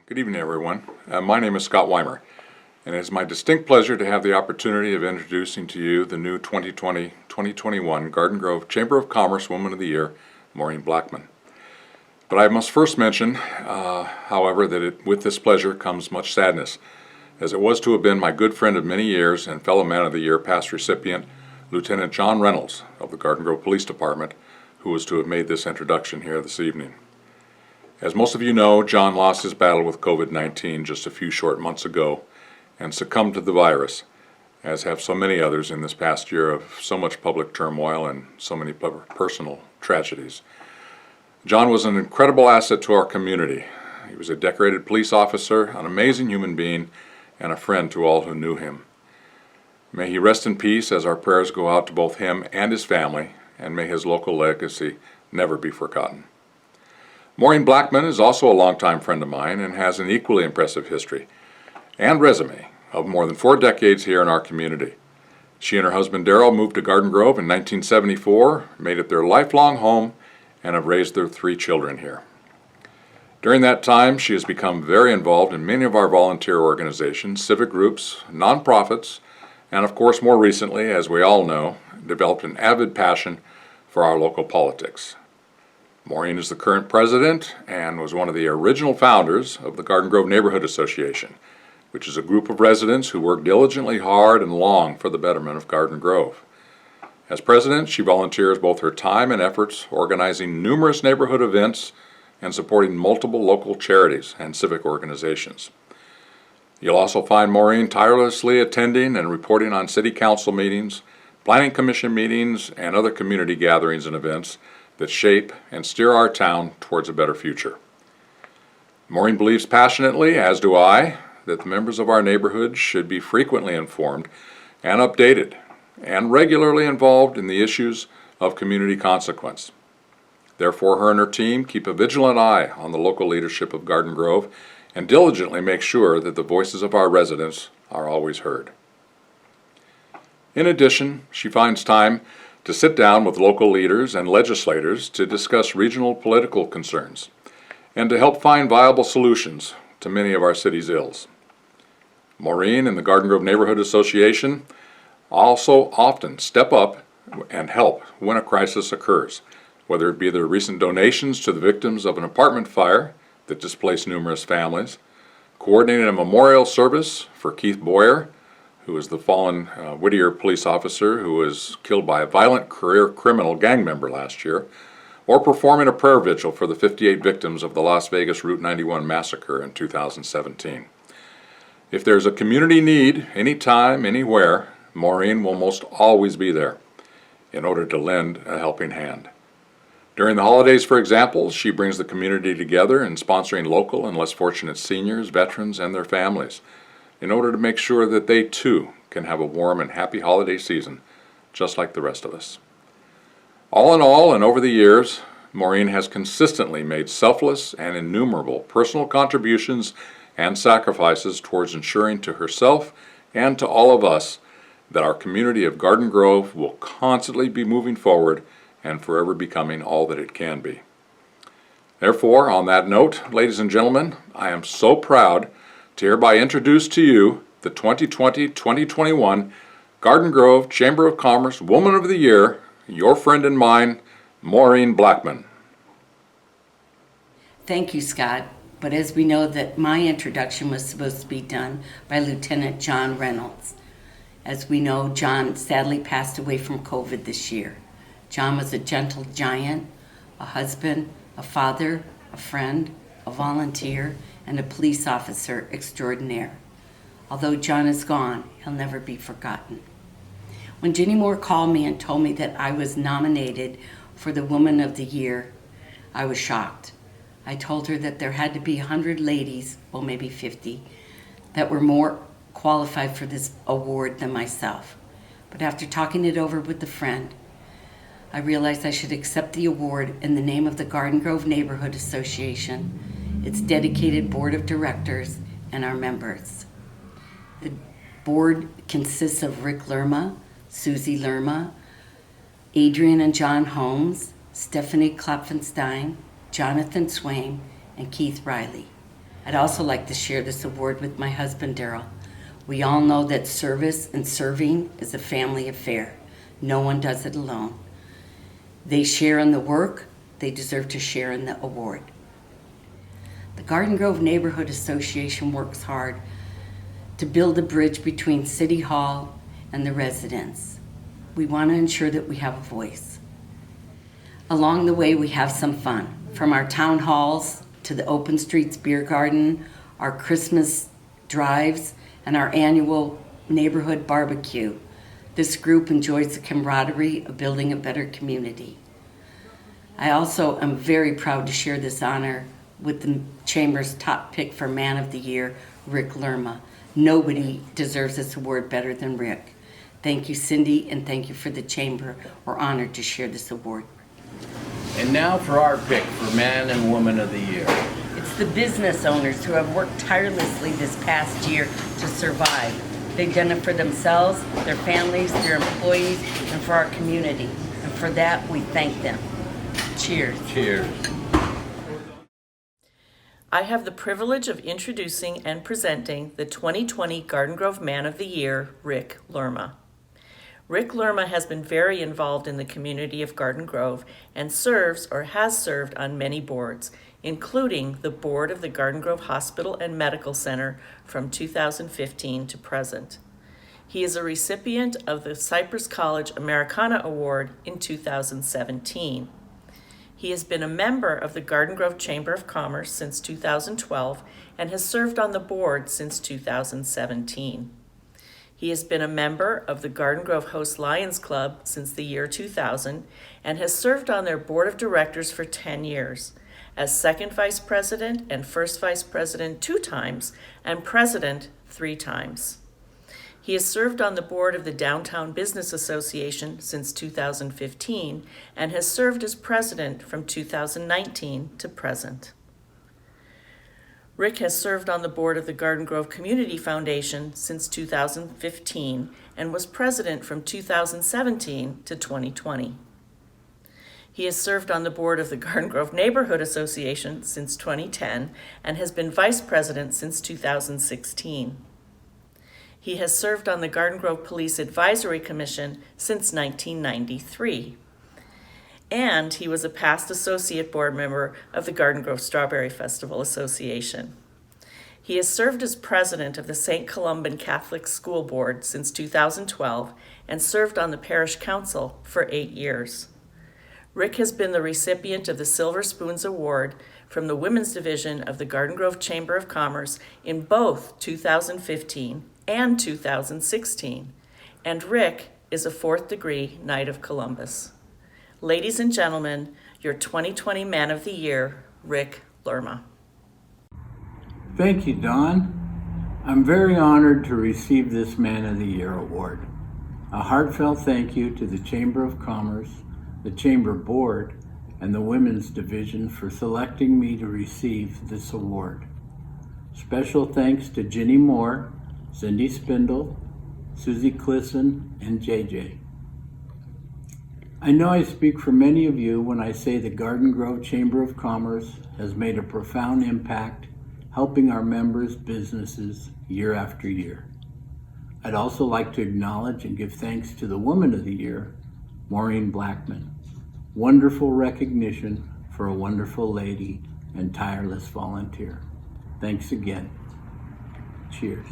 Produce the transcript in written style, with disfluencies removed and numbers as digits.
Good evening, everyone. My name is Scott Weimer, and it is my distinct pleasure to have the opportunity of introducing to you the new 2020-2021 Garden Grove Chamber of Commerce Woman of the Year, Maureen Blackman. But I must first mention, however, that with this pleasure comes much sadness, as it was to have been my good friend of many years and fellow Man of the Year past recipient, Lieutenant John Reynolds of the Garden Grove Police Department, who was to have made this introduction here this evening. As most of you know, John lost his battle with COVID-19 just a few short months ago and succumbed to the virus, as have so many others in this past year of so much public turmoil and so many personal tragedies. John was an incredible asset to our community. He was a decorated police officer, an amazing human being, and a friend to all who knew him. May he rest in peace as our prayers go out to both him and his family, and may his local legacy never be forgotten. Maureen Blackman is also a longtime friend of mine and has an equally impressive history and resume of more than 4 decades here in our community. She and her husband Darryl moved to Garden Grove in 1974, made it their lifelong home, and have raised their 3 children here. During that time, she has become very involved in many of our volunteer organizations, civic groups, nonprofits, and of course more recently, as we all know, developed an avid passion for our local politics. Maureen is the current president and was one of the original founders of the Garden Grove Neighborhood Association, which is a group of residents who work diligently hard and long for the betterment of Garden Grove. As president, she volunteers both her time and efforts organizing numerous neighborhood events and supporting multiple local charities and civic organizations. You'll also find Maureen tirelessly attending and reporting on city council meetings, planning commission meetings, and other community gatherings and events that shape and steer our town towards a better future. Maureen believes passionately, as do I, that the members of our neighborhood should be frequently informed and updated and regularly involved in the issues of community consequence. Therefore, her and her team keep a vigilant eye on the local leadership of Garden Grove and diligently make sure that the voices of our residents are always heard. In addition, she finds time to sit down with local leaders and legislators to discuss regional political concerns and to help find viable solutions to many of our city's ills. Maureen and the Garden Grove Neighborhood Association also often step up and help when a crisis occurs, whether it be their recent donations to the victims of an apartment fire that displaced numerous families, coordinating a memorial service for Keith Boyer, who is the fallen Whittier police officer who was killed by a violent career criminal gang member last year, or performing a prayer vigil for the 58 victims of the Las Vegas Route 91 massacre in 2017. If there's a community need, anytime, anywhere, Maureen will most always be there in order to lend a helping hand. During the holidays, for example, she brings the community together in sponsoring local and less fortunate seniors, veterans, and their families, in order to make sure that they too can have a warm and happy holiday season, just like the rest of us. All in all, and over the years, Maureen has consistently made selfless and innumerable personal contributions and sacrifices towards ensuring to herself and to all of us that our community of Garden Grove will constantly be moving forward and forever becoming all that it can be. Therefore, on that note, ladies and gentlemen, I am so proud to hereby introduce to you the 2020-2021 Garden Grove Chamber of Commerce Woman of the Year, your friend and mine, Maureen Blackman. Thank you, Scott. But as we know that my introduction was supposed to be done by Lieutenant John Reynolds. As we know, John sadly passed away from COVID this year. John was a gentle giant, a husband, a father, a friend, a volunteer, and a police officer extraordinaire. Although John is gone, he'll never be forgotten. When Jenny Moore called me and told me that I was nominated for the Woman of the Year, I was shocked. I told her that there had to be 100 ladies, well maybe 50, that were more qualified for this award than myself. But after talking it over with a friend, I realized I should accept the award in the name of the Garden Grove Neighborhood Association, its dedicated board of directors, and our members. The board consists of Rick Lerma, Susie Lerma, Adrian and John Holmes, Stephanie Klopfenstein, Jonathan Swain, and Keith Riley. I'd also like to share this award with my husband, Daryl. We all know that service and serving is a family affair. No one does it alone. They share in the work, they deserve to share in the award. The Garden Grove Neighborhood Association works hard to build a bridge between City Hall and the residents. We want to ensure that we have a voice. Along the way, we have some fun. From our town halls to the Open Streets Beer Garden, our Christmas drives, and our annual neighborhood barbecue. This group enjoys the camaraderie of building a better community. I also am very proud to share this honor with the Chamber's top pick for Man of the Year, Rick Lerma. Nobody deserves this award better than Rick. Thank you, Cindy, and thank you for the Chamber. We're honored to share this award. And now for our pick for Man and Woman of the Year. It's the business owners who have worked tirelessly this past year to survive. They've done it for themselves, their families, their employees, and for our community. And for that, we thank them. Cheers. Cheers. I have the privilege of introducing and presenting the 2020 Garden Grove Man of the Year, Rick Lerma. Rick Lerma has been very involved in the community of Garden Grove and serves or has served on many boards, including the board of the Garden Grove Hospital and Medical Center from 2015 to present. He is a recipient of the Cypress College Americana Award in 2017. He has been a member of the Garden Grove Chamber of Commerce since 2012 and has served on the board since 2017. He has been a member of the Garden Grove Host Lions Club since the year 2000 and has served on their board of directors for 10 years, as second vice president and first vice president 2 times and president 3 times. He has served on the board of the Downtown Business Association since 2015 and has served as president from 2019 to present. Rick has served on the board of the Garden Grove Community Foundation since 2015 and was president from 2017 to 2020. He has served on the board of the Garden Grove Neighborhood Association since 2010 and has been vice president since 2016. He has served on the Garden Grove Police Advisory Commission since 1993. And he was a past associate board member of the Garden Grove Strawberry Festival Association. He has served as president of the St. Columban Catholic School Board since 2012 and served on the parish council for 8 years. Rick has been the recipient of the Silver Spoons Award from the Women's Division of the Garden Grove Chamber of Commerce in both 2015 and 2016. And Rick is a 4th degree Knight of Columbus. Ladies and gentlemen, your 2020 Man of the Year, Rick Lerma. Thank you, Dawn. I'm very honored to receive this Man of the Year award. A heartfelt thank you to the Chamber of Commerce, the Chamber Board, and the Women's Division for selecting me to receive this award. Special thanks to Ginny Moore, Cindy Spindle, Susie Clisson, and JJ. I know I speak for many of you when I say the Garden Grove Chamber of Commerce has made a profound impact helping our members' businesses year after year. I'd also like to acknowledge and give thanks to the Woman of the Year, Maureen Blackman. Wonderful recognition for a wonderful lady and tireless volunteer. Thanks again. Cheers.